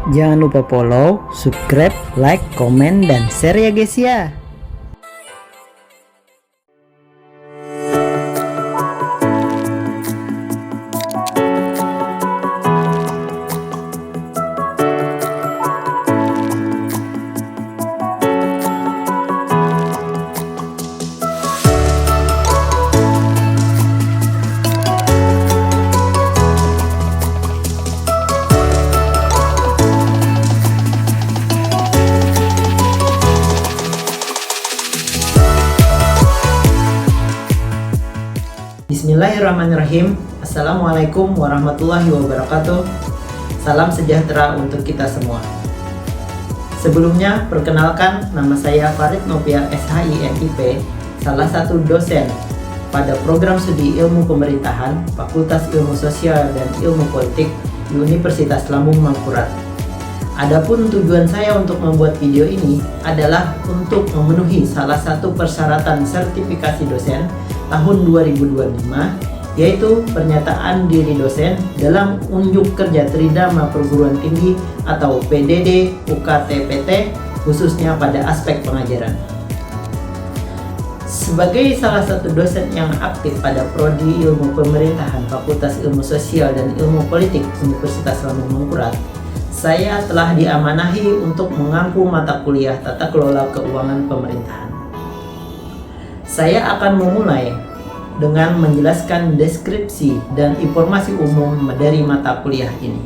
Jangan lupa follow, subscribe, like, komen, dan share ya guys ya. Bismillahirrahmanirrahim. Assalamualaikum warahmatullahi wabarakatuh. Salam sejahtera untuk kita semua. Sebelumnya, perkenalkan, nama saya Farid Nopiar SHI MIP, salah satu dosen pada program studi Ilmu Pemerintahan, Fakultas Ilmu Sosial dan Ilmu Politik di Universitas Lambung Mangkurat. Adapun tujuan saya untuk membuat video ini adalah untuk memenuhi salah satu persyaratan sertifikasi dosen tahun 2025, yaitu pernyataan diri dosen dalam unjuk kerja Tridharma Perguruan Tinggi atau PDD UKT-PT, khususnya pada aspek pengajaran. Sebagai salah satu dosen yang aktif pada Prodi Ilmu Pemerintahan Fakultas Ilmu Sosial dan Ilmu Politik Universitas Lambung Mangkurat, saya telah diamanahi untuk mengampu mata kuliah Tata Kelola Keuangan Pemerintahan. Saya akan memulai dengan menjelaskan deskripsi dan informasi umum dari mata kuliah ini.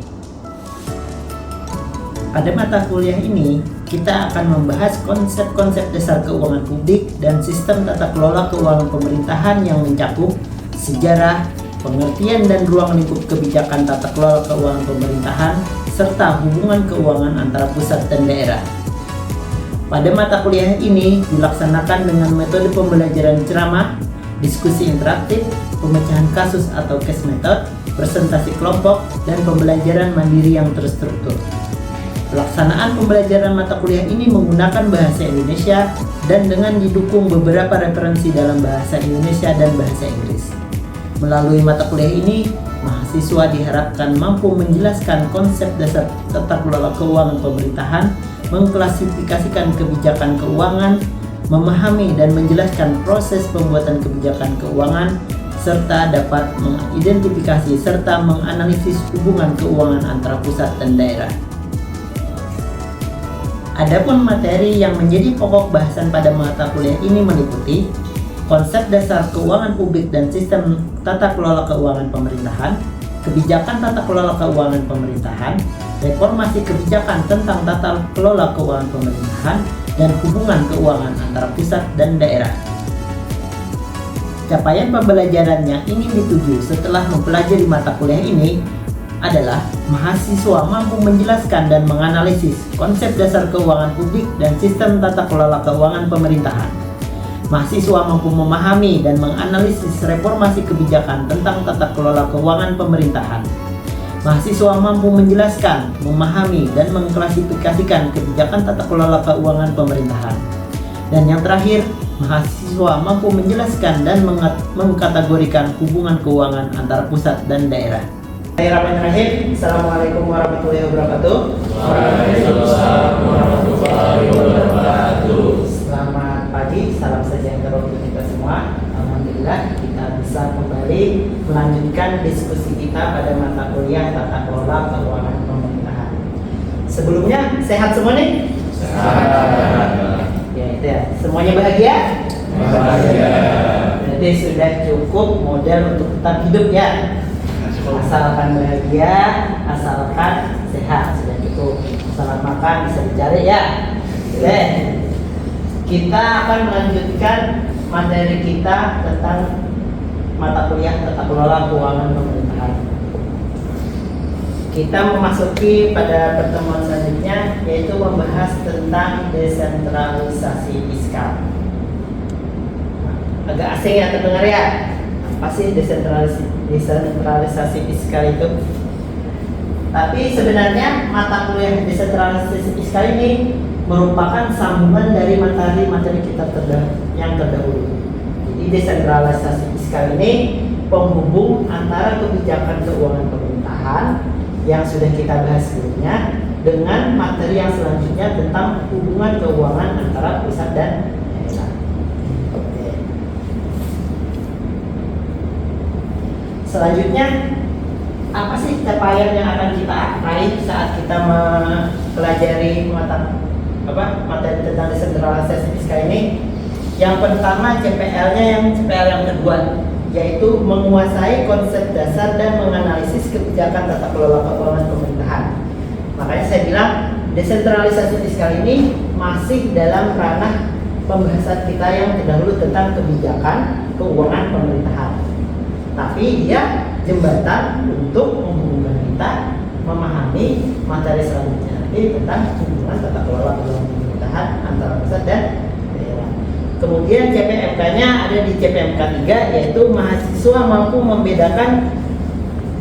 Pada mata kuliah ini, kita akan membahas konsep-konsep dasar keuangan publik dan sistem tata kelola keuangan pemerintahan yang mencakup sejarah, pengertian dan ruang lingkup kebijakan tata kelola keuangan pemerintahan, serta hubungan keuangan antara pusat dan daerah. Pada mata kuliah ini dilaksanakan dengan metode pembelajaran ceramah, diskusi interaktif, pemecahan kasus atau case method, presentasi kelompok, dan pembelajaran mandiri yang terstruktur. Pelaksanaan pembelajaran mata kuliah ini menggunakan bahasa Indonesia dan dengan didukung beberapa referensi dalam bahasa Indonesia dan bahasa Inggris. Melalui mata kuliah ini, mahasiswa diharapkan mampu menjelaskan konsep dasar tata kelola keuangan pemerintahan, mengklasifikasikan kebijakan keuangan, memahami dan menjelaskan proses pembuatan kebijakan keuangan, serta dapat mengidentifikasi serta menganalisis hubungan keuangan antara pusat dan daerah. Adapun materi yang menjadi pokok bahasan pada mata kuliah ini meliputi konsep dasar keuangan publik dan sistem tata kelola keuangan pemerintahan, kebijakan tata kelola keuangan pemerintahan, reformasi kebijakan tentang tata kelola keuangan pemerintahan, dan hubungan keuangan antara pusat dan daerah. Capaian pembelajaran yang ingin dituju setelah mempelajari mata kuliah ini adalah mahasiswa mampu menjelaskan dan menganalisis konsep dasar keuangan publik dan sistem tata kelola keuangan pemerintahan. Mahasiswa mampu memahami dan menganalisis reformasi kebijakan tentang tata kelola keuangan pemerintahan. Mahasiswa mampu menjelaskan, memahami, dan mengklasifikasikan kebijakan tata kelola keuangan pemerintahan. Dan yang terakhir, mahasiswa mampu menjelaskan dan mengkategorikan hubungan keuangan antara pusat dan daerah. Bismillahirrahmanirrahim. Assalamualaikum warahmatullahi wabarakatuh. Waalaikumsalam warahmatullahi wabarakatuh. Selamat pagi, salam sejahtera untuk kita semua. Alhamdulillah kita bisa kembali melanjutkan diskusi kita pada mata kuliah tata kelola keuangan pemerintahan. Sebelumnya sehat semua nih? Sehat. Ya itu ya. Semuanya bahagia? Bahagia. Jadi sudah cukup modal untuk tetap hidup ya. Asalkan bahagia, asalkan sehat, sudah cukup. Asalkan makan bisa dicari ya. Oke. Kita akan melanjutkan materi kita tentang mata kuliah tata kelola keuangan pemerintahan. Kita memasuki pada pertemuan selanjutnya, yaitu membahas tentang desentralisasi fiskal. Agak asing ya terdengar ya. Apa sih desentralisasi fiskal itu? Tapi sebenarnya mata kuliah desentralisasi fiskal ini merupakan sambungan dari materi kita yang terdahulu. Jadi desentralisasi fiskal ini penghubung antara kebijakan keuangan pemerintahan yang sudah kita bahas sebelumnya dengan materi yang selanjutnya tentang hubungan keuangan antara pusat dan daerah. Oke. Selanjutnya, apa sih capaian yang akan kita raih saat kita mempelajari materi tentang desentralisasi fiskal ini? Yang pertama CPL yang kedua, yaitu menguasai konsep dasar dan menganalisis kebijakan tata kelola keuangan pemerintahan. Makanya saya bilang desentralisasi fiskal ini masih dalam ranah pembahasan kita yang terdahulu tentang kebijakan keuangan pemerintahan. Tapi dia jembatan untuk menghubungkan kita memahami materi selanjutnya nanti tentang hubungan tata kelola keuangan pemerintahan antara pusat dan daerah. Kemudian CPMK-nya ada di CPMK 3, yaitu mahasiswa mampu membedakan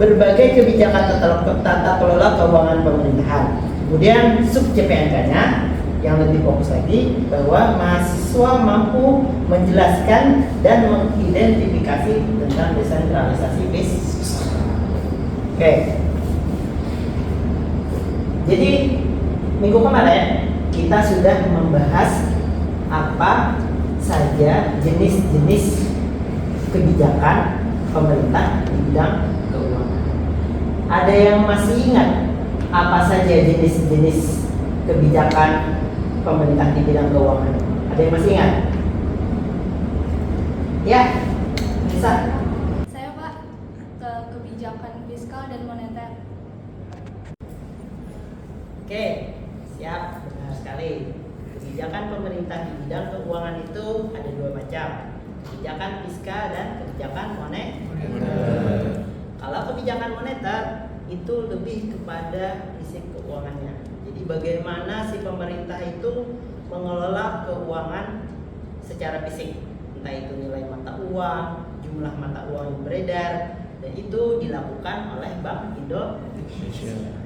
berbagai kebijakan tata kelola keuangan pemerintahan. Kemudian sub CPMK-nya yang lebih fokus lagi bahwa mahasiswa mampu menjelaskan dan mengidentifikasi tentang desentralisasi fiskal. Oke. Jadi minggu kemarin kita sudah membahas apa saja jenis-jenis kebijakan pemerintah di bidang keuangan. Ada yang masih ingat apa saja jenis-jenis kebijakan pemerintah di bidang keuangan? Ada yang masih ingat? Ya, bisa. Saya Pak, ke kebijakan fiskal dan moneter. Oke, siap, benar sekali. Kebijakan pemerintah di bidang keuangan itu ada dua macam, kebijakan fiskal dan kebijakan moneter. Kalau kebijakan moneter itu lebih kepada prinsip keuangannya. Jadi bagaimana si pemerintah itu mengelola keuangan secara fisik, entah itu nilai mata uang, jumlah mata uang yang beredar, dan itu dilakukan oleh Bank Indonesia.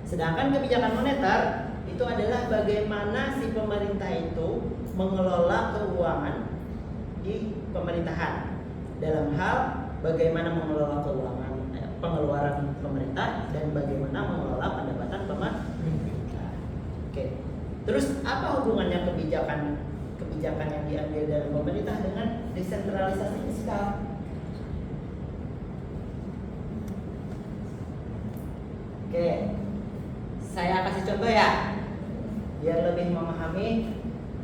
Sedangkan kebijakan moneter itu adalah bagaimana si pemerintah itu mengelola keuangan di pemerintahan dalam hal bagaimana mengelola keuangan pengeluaran pemerintah dan bagaimana mengelola pendapatan pemerintah. Oke. Terus apa hubungannya kebijakan yang diambil dalam pemerintah dengan desentralisasi fiskal? Oke. Saya kasih contoh ya, biar lebih memahami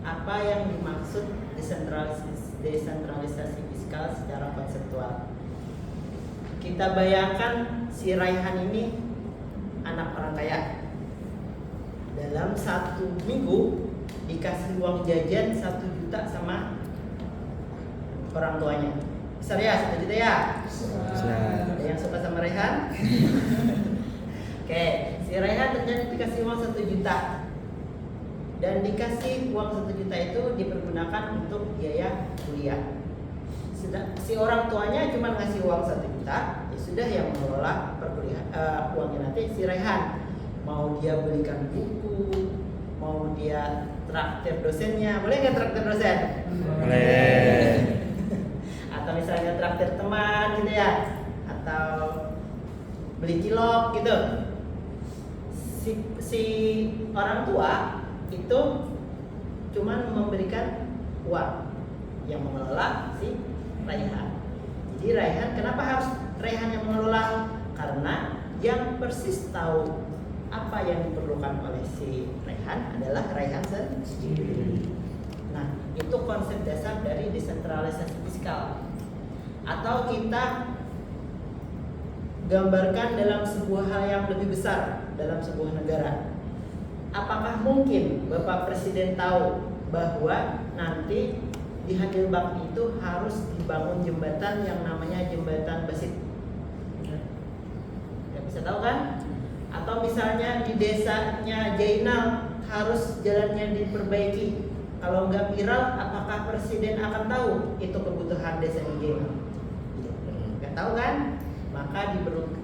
apa yang dimaksud desentralisasi fiskal secara konseptual. Kita bayangkan si Raihan ini anak orang kaya. Dalam 1 minggu dikasih uang jajan 1 juta sama orang tuanya. Besar ya 1 juta ya? Besar. Ada yang suka sama Raihan? Oke, si Raihan ternyata dikasih uang 1 juta. Dan dikasih uang 1 juta itu dipergunakan untuk biaya kuliah. Si orang tuanya cuma ngasih uang 1 juta, ya sudah yang mengelola perkuliahan uangnya nanti si Raihan. Mau dia belikan buku, mau dia traktir dosennya, boleh nggak traktir dosen? Boleh. Atau misalnya traktir teman gitu ya, atau beli cilok gitu. Si orang tua itu cuma memberikan uang, yang mengelola si Raihan. Jadi Raihan, kenapa harus Raihan yang mengelola? Karena yang persis tahu apa yang diperlukan oleh si Raihan adalah Raihan sendiri. Nah, itu konsep dasar dari desentralisasi fiskal. Atau kita gambarkan dalam sebuah hal yang lebih besar dalam sebuah negara. Apakah mungkin Bapak Presiden tahu bahwa nanti di Hadelbak itu harus dibangun jembatan yang namanya jembatan Basit? Gak bisa tahu kan? Atau misalnya di desanya Jainal harus jalannya diperbaiki. Kalau nggak viral, apakah Presiden akan tahu itu kebutuhan desanya Jainal? Nggak tahu kan? Maka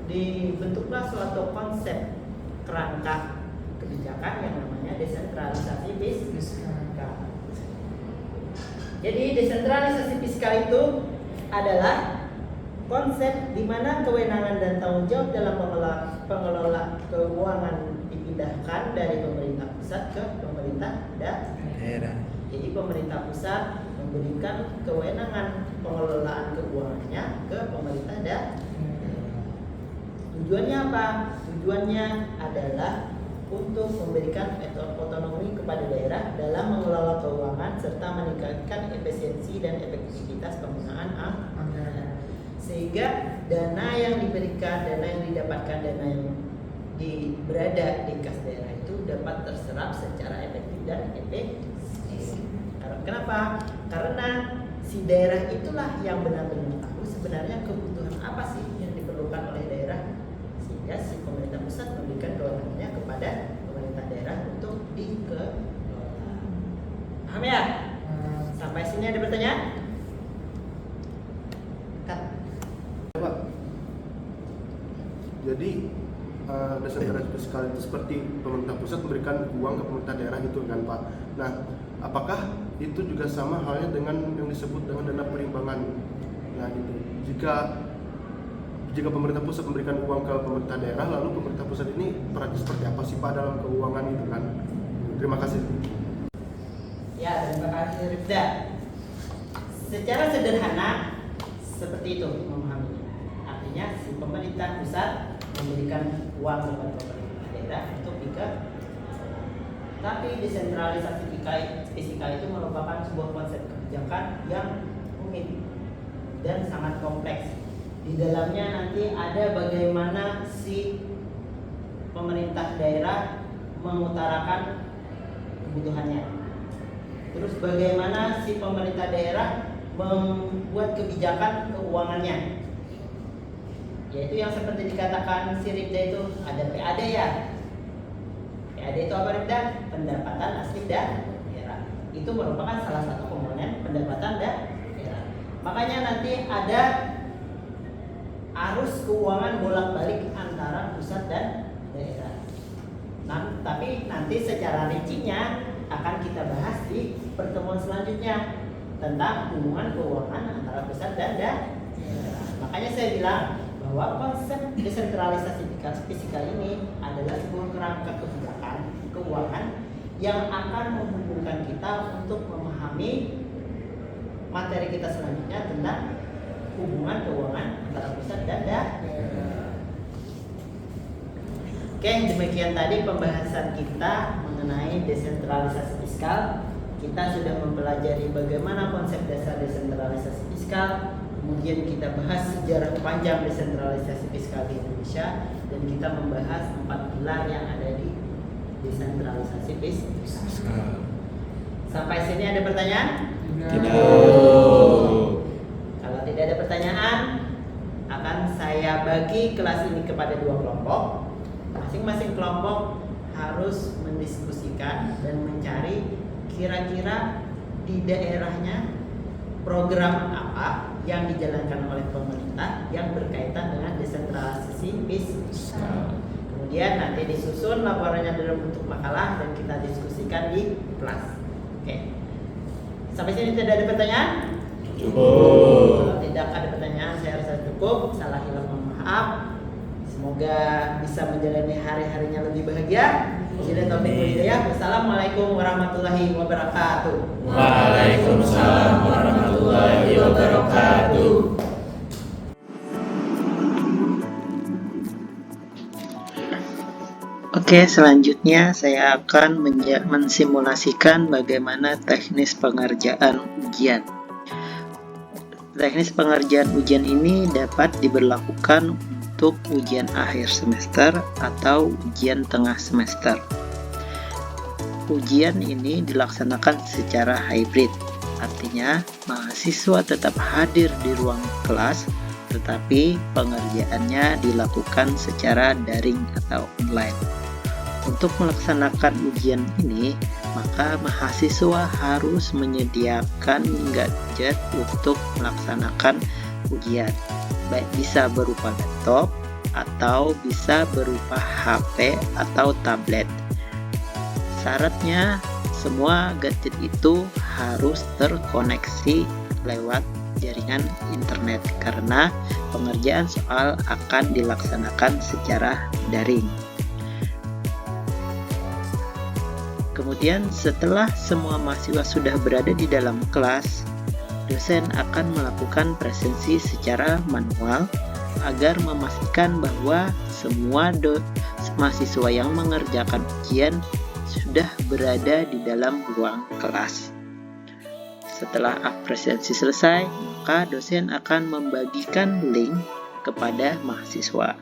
dibentuklah suatu konsep kerangka kebijakan yang namanya desentralisasi fiskal. Jadi desentralisasi fiskal itu adalah konsep di mana kewenangan dan tanggung jawab dalam pengelola keuangan dipindahkan dari pemerintah pusat ke pemerintah daerah. Jadi pemerintah pusat memberikan kewenangan pengelolaan keuangannya ke pemerintah daerah. Tujuannya apa? Tujuannya adalah untuk memberikan otonomi kepada daerah dalam mengelola keuangan serta meningkatkan efisiensi dan efektivitas penggunaan anggaran. Sehingga dana yang diberikan, dana yang didapatkan, dana yang berada di kas daerah itu dapat terserap secara efektif dan efisien. Kenapa? Karena si daerah itulah yang benar-benar tahu sebenarnya kebutuhan apa sih yang diperlukan oleh daerah, sehingga si pemerintah pusat memberikan kewenangannya kepada pemerintah daerah untuk dikelola. Paham ya? Sampai sini ada pertanyaan? Pak, jadi desentralisasi fiskal itu seperti pemerintah pusat memberikan uang ke pemerintah daerah gitu kan Pak. Nah, apakah itu juga sama halnya dengan yang disebut dengan dana perimbangan? Nah gitu. Jika pemerintah pusat memberikan uang ke pemerintah daerah, lalu pemerintah pusat ini perannya seperti apa sih Pak dalam keuangan itu kan? Terima kasih. Ya, terima kasih Rifda. Secara sederhana seperti itu memahaminya. Artinya si pemerintah pusat memberikan uang kepada pemerintah daerah untuk dikelola. Tapi desentralisasi fiskal itu merupakan sebuah konsep kebijakan yang rumit dan sangat kompleks. Di dalamnya nanti ada bagaimana si pemerintah daerah mengutarakan kebutuhannya. Terus bagaimana si pemerintah daerah membuat kebijakan keuangannya. Yaitu yang seperti dikatakan si Rifda itu ada PAD ya. PAD itu apa Rifda? Pendapatan asli daerah. Itu merupakan salah satu komponen pendapatan daerah. Makanya nanti ada arus keuangan bolak-balik antara pusat dan daerah. Nah, tapi nanti secara rincinya akan kita bahas di pertemuan selanjutnya tentang hubungan keuangan antara pusat dan daerah. Makanya saya bilang bahwa konsep desentralisasi fiskal ini adalah sebuah kerangka kebijakan keuangan yang akan menghubungkan kita untuk memahami materi kita selanjutnya tentang hubungan keuangan antara pusat dan daerah. Oke, demikian tadi pembahasan kita mengenai desentralisasi fiskal. Kita sudah mempelajari bagaimana konsep dasar desentralisasi fiskal. Kemudian kita bahas sejarah panjang desentralisasi fiskal di Indonesia, dan kita membahas 4 pilar yang ada di desentralisasi fiskal. Sampai sini ada pertanyaan? Kalau tidak ada pertanyaan, akan saya bagi kelas ini kepada 2 kelompok. Masing-masing kelompok harus mendiskusikan dan mencari kira-kira di daerahnya program apa yang dijalankan oleh pemerintah yang berkaitan dengan desentralisasi fiskal. Kemudian nanti disusun laporannya dalam bentuk makalah dan kita diskusikan di kelas. Oke. Sampai sini tidak ada pertanyaan? Cukup. Kalau tidak ada pertanyaan, saya rasa cukup. Salah hilaf mohon maaf. Semoga bisa menjalani hari-harinya lebih bahagia. Wassalamualaikum warahmatullahi wabarakatuh. Waalaikumsalam warahmatullahi wabarakatuh. Oke, selanjutnya saya akan mensimulasikan bagaimana teknis pengerjaan ujian. Teknis pengerjaan ujian ini dapat diberlakukan untuk ujian akhir semester atau ujian tengah semester. Ujian ini dilaksanakan secara hybrid, artinya mahasiswa tetap hadir di ruang kelas, tetapi pengerjaannya dilakukan secara daring atau online. Untuk melaksanakan ujian ini, maka mahasiswa harus menyediakan gadget untuk melaksanakan ujian, baik bisa berupa laptop atau bisa berupa HP atau tablet. Syaratnya semua gadget itu harus terkoneksi lewat jaringan internet karena pengerjaan soal akan dilaksanakan secara daring. Kemudian setelah semua mahasiswa sudah berada di dalam kelas, dosen akan melakukan presensi secara manual agar memastikan bahwa semua mahasiswa yang mengerjakan ujian sudah berada di dalam ruang kelas. Setelah presensi selesai, maka dosen akan membagikan link kepada mahasiswa.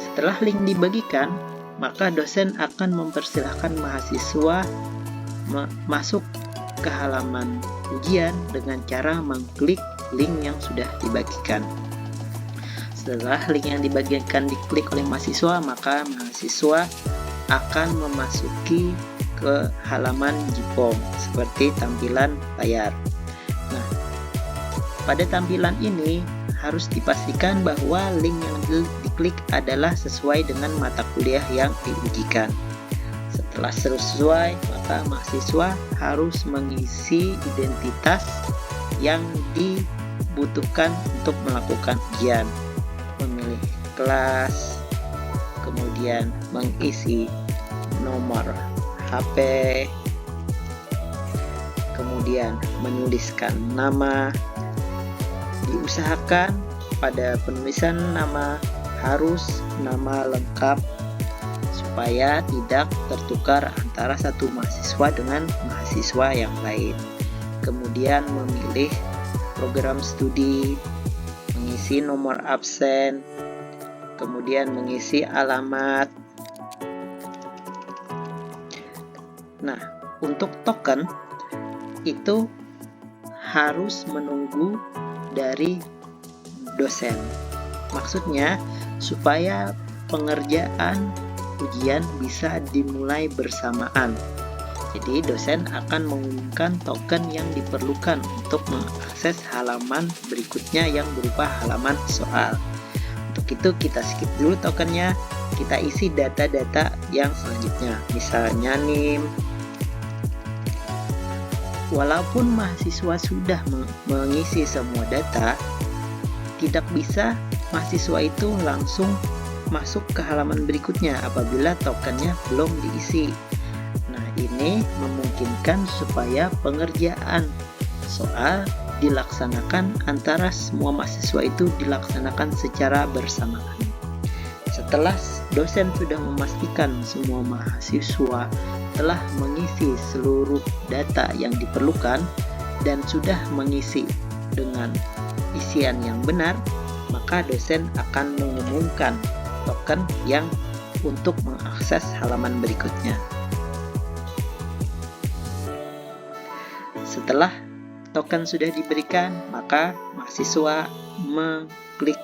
Setelah link dibagikan, maka dosen akan mempersilahkan mahasiswa masuk ke halaman ujian dengan cara mengklik link yang sudah dibagikan. Setelah link yang dibagikan diklik oleh mahasiswa, maka mahasiswa akan memasuki ke halaman JIPOM seperti tampilan layar. Nah, pada tampilan ini harus dipastikan bahwa link yang diklik adalah sesuai dengan mata kuliah yang diujikan. Setelah sesuai, maka mahasiswa harus mengisi identitas yang dibutuhkan untuk melakukan ujian, memilih kelas, kemudian mengisi nomor HP, kemudian menuliskan nama. Diusahakan pada penulisan nama harus nama lengkap supaya tidak tertukar antara satu mahasiswa dengan mahasiswa yang lain. Kemudian memilih program studi, mengisi nomor absen, kemudian mengisi alamat. Nah, untuk token itu harus menunggu dari dosen. Maksudnya supaya pengerjaan ujian bisa dimulai bersamaan. Jadi dosen akan mengumumkan token yang diperlukan untuk mengakses halaman berikutnya yang berupa halaman soal. Untuk itu kita skip dulu tokennya, kita isi data-data yang selanjutnya, misalnya NIM. Walaupun mahasiswa sudah mengisi semua data, tidak bisa mahasiswa itu langsung masuk ke halaman berikutnya apabila tokennya belum diisi. Nah, ini memungkinkan supaya pengerjaan soal dilaksanakan antara semua mahasiswa itu dilaksanakan secara bersamaan. Setelah dosen sudah memastikan semua mahasiswa telah mengisi seluruh data yang diperlukan dan sudah mengisi dengan isian yang benar, maka dosen akan mengumumkan token yang untuk mengakses halaman berikutnya. Setelah token sudah diberikan, maka mahasiswa mengklik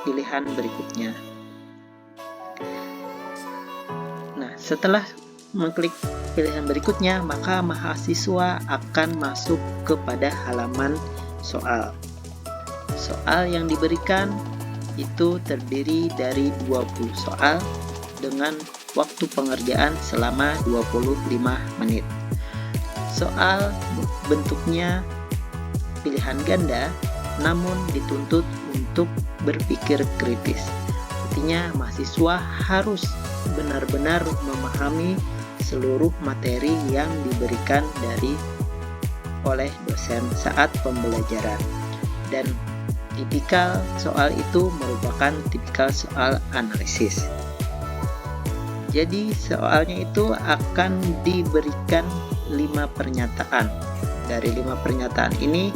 pilihan berikutnya. Nah, setelah mengklik pilihan berikutnya, maka mahasiswa akan masuk kepada halaman soal. Soal yang diberikan itu terdiri dari 20 soal dengan waktu pengerjaan selama 25 menit. Soal bentuknya pilihan ganda, namun dituntut untuk berpikir kritis. Artinya mahasiswa harus benar-benar memahami seluruh materi yang diberikan oleh dosen saat pembelajaran, dan tipikal soal itu merupakan tipikal soal analisis. Jadi soalnya itu akan diberikan 5 pernyataan. Dari 5 pernyataan ini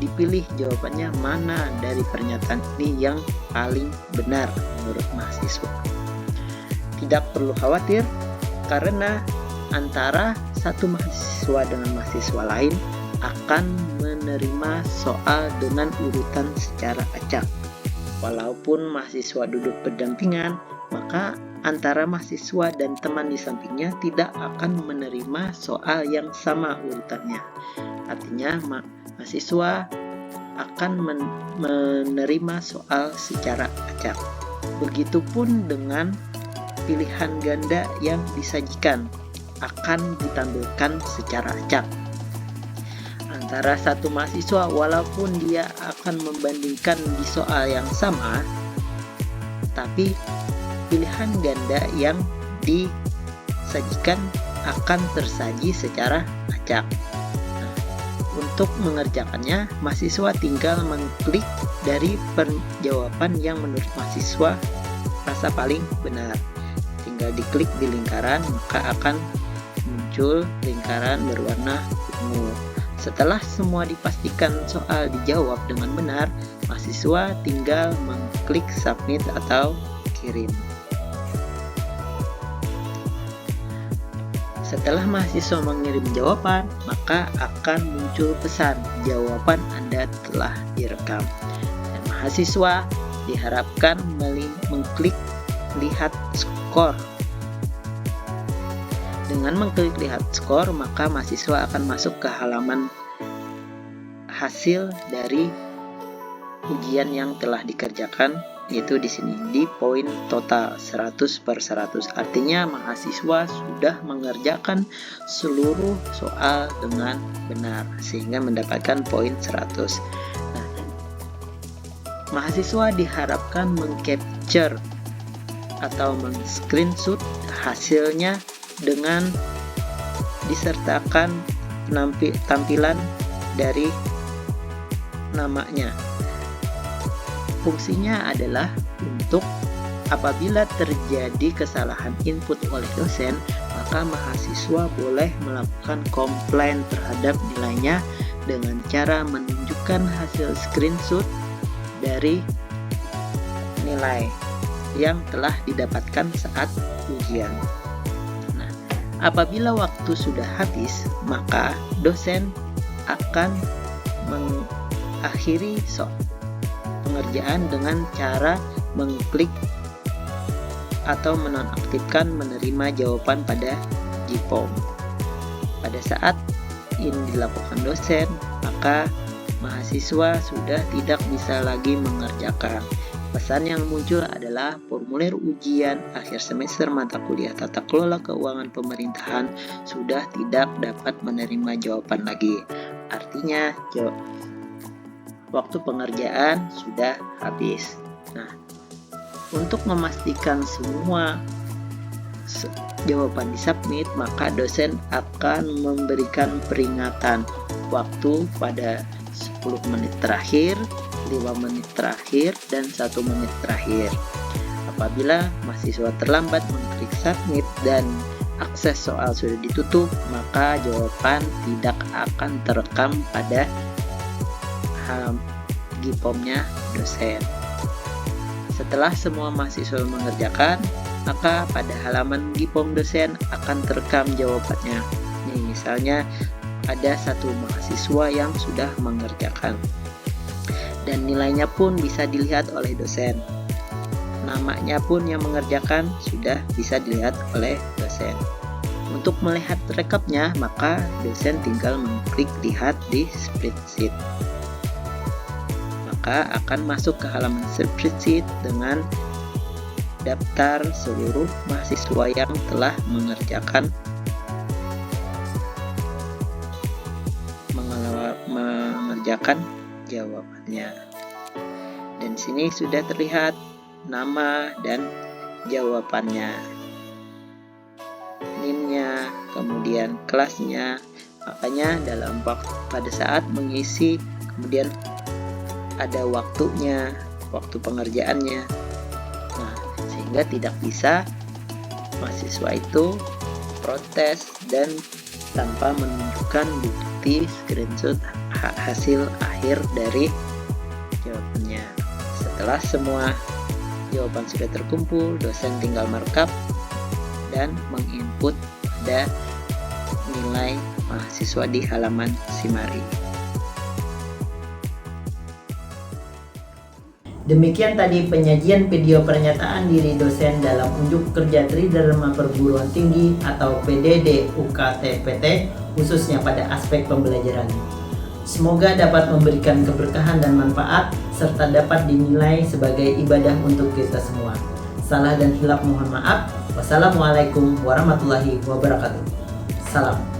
dipilih jawabannya mana dari pernyataan ini yang paling benar menurut mahasiswa. Tidak perlu khawatir karena antara satu mahasiswa dengan mahasiswa lain akan menerima soal dengan urutan secara acak. Walaupun mahasiswa duduk berdampingan, maka antara mahasiswa dan teman di sampingnya tidak akan menerima soal yang sama urutannya. Artinya mahasiswa akan menerima soal secara acak. Begitupun dengan pilihan ganda yang disajikan akan ditampilkan secara acak. antara satu mahasiswa walaupun dia akan membandingkan di soal yang sama, tapi pilihan ganda yang disajikan akan tersaji secara acak. Nah, untuk mengerjakannya, mahasiswa tinggal mengklik dari jawaban yang menurut mahasiswa rasa paling benar. Tinggal diklik di lingkaran, maka akan muncul lingkaran berwarna ungu. Setelah semua dipastikan soal dijawab dengan benar, mahasiswa tinggal mengklik submit atau kirim. Setelah mahasiswa mengirim jawaban, maka akan muncul pesan jawaban Anda telah direkam. Dan mahasiswa diharapkan mengklik lihat skor. Dengan mengklik lihat skor, maka mahasiswa akan masuk ke halaman hasil dari ujian yang telah dikerjakan, yaitu di sini di poin total 100/100. Artinya mahasiswa sudah mengerjakan seluruh soal dengan benar sehingga mendapatkan poin 100. Nah, mahasiswa diharapkan mengcapture atau men-screenshot hasilnya dengan disertakan tampilan dari namanya. Fungsinya adalah untuk apabila terjadi kesalahan input oleh dosen, maka mahasiswa boleh melakukan komplain terhadap nilainya dengan cara menunjukkan hasil screenshot dari nilai yang telah didapatkan saat ujian. Nah, apabila waktu sudah habis, maka dosen akan mengakhiri pengerjaan dengan cara mengklik atau menonaktifkan menerima jawaban pada GPOM. Pada saat ini dilakukan dosen, maka mahasiswa sudah tidak bisa lagi mengerjakan. Pesan yang muncul adalah formulir ujian akhir semester mata kuliah Tata Kelola Keuangan Pemerintahan sudah tidak dapat menerima jawaban lagi. Artinya waktu pengerjaan sudah habis. Nah, untuk memastikan semua jawaban disubmit, maka dosen akan memberikan peringatan waktu pada 10 menit terakhir, 5 menit terakhir, dan 1 menit terakhir. Apabila mahasiswa terlambat mengklik submit dan akses soal sudah ditutup, maka jawaban tidak akan terekam pada GPOM-nya dosen. Setelah semua mahasiswa mengerjakan, maka pada halaman GPOM dosen akan terekam jawabannya. Nih, misalnya ada satu mahasiswa yang sudah mengerjakan dan nilainya pun bisa dilihat oleh dosen. Namanya pun yang mengerjakan sudah bisa dilihat oleh dosen. Untuk melihat rekapnya, maka dosen tinggal mengklik lihat di spreadsheet. Maka akan masuk ke halaman spreadsheet dengan daftar seluruh mahasiswa yang telah mengerjakan jawabannya. Dan sini sudah terlihat nama dan jawabannya, NIM-nya, kemudian kelasnya. Makanya pada saat mengisi, kemudian ada waktunya, waktu pengerjaannya. Nah, sehingga tidak bisa mahasiswa itu protes dan tanpa menunjukkan bukti screenshot hasil akhir dari jawabannya. Setelah semua jawaban sudah terkumpul, dosen tinggal markup dan menginput pada nilai mahasiswa di halaman Simari. Demikian tadi penyajian video pernyataan diri dosen dalam unjuk kerja Tridharma Perguruan Tinggi atau PDD UKT-PT, khususnya pada aspek pembelajaran. Semoga dapat memberikan keberkahan dan manfaat serta dapat dinilai sebagai ibadah untuk kita semua. Salah dan hilaf mohon maaf. Wassalamualaikum warahmatullahi wabarakatuh. Salam.